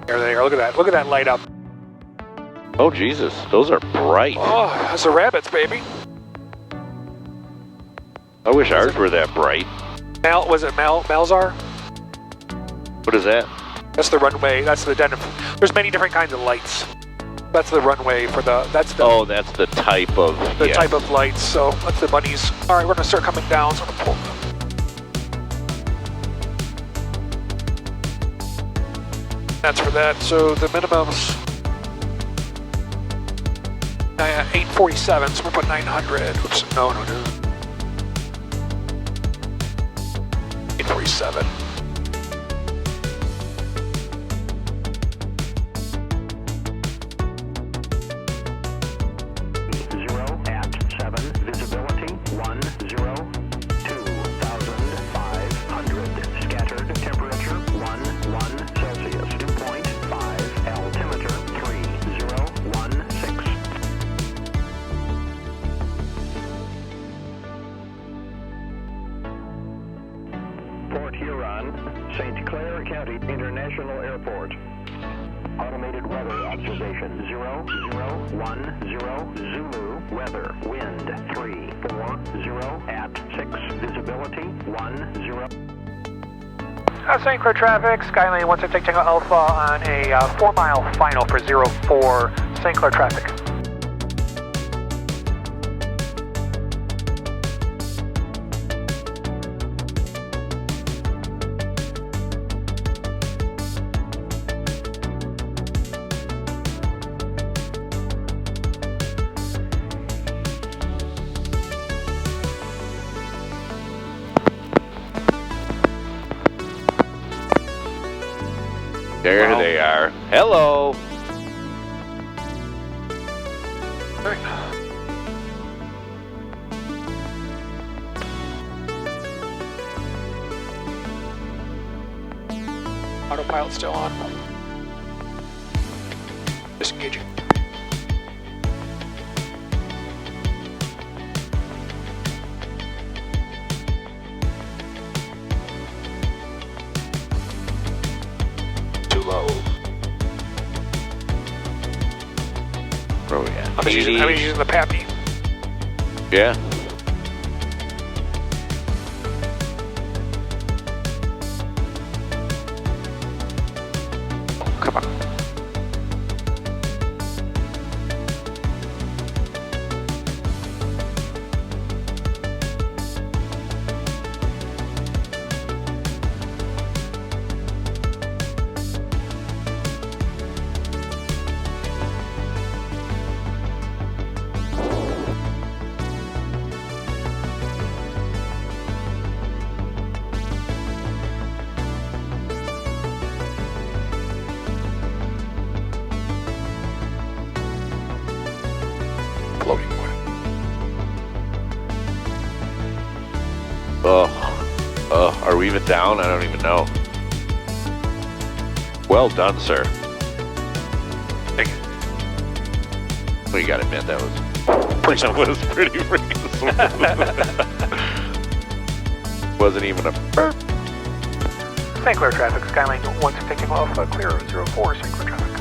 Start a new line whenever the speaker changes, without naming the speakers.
There they are. Look at that. Look at that light up.
Oh, Jesus. Those are bright.
Oh, that's the rabbits, baby.
I wish ours were that bright.
Was it Malzar?
What is that?
That's the runway. That's the den. There's many different kinds of lights. That's the runway for the. That's the.
Oh, that's the type of.
The type of lights. So that's the bunnies. All right, we're gonna start coming down. So I'm gonna pull. That's for that. So the minimum's 847. So we're gonna put 900. Oops. No. 847.
St. Clair County International Airport. Automated weather observation 0010 Zulu. Weather wind 340 at 6. Visibility 10.
St. Clair traffic. Skylane wants to take Tango Alpha on a 4-mile final for 04 St. Clair traffic.
There they are. Hello.
Autopilot still on. Disengaging. Low.
Where are we at?
I'm using the Pappy.
Yeah.
Oh, come on. Floating away.
Are we even down? I don't even know. Well done, sir.
Thank you.
Well, you gotta admit, that was pretty freaking smooth. Wasn't even a burp.
St. Clair traffic. Skylane wants to take Tango Alpha clear 04 St. Clair traffic.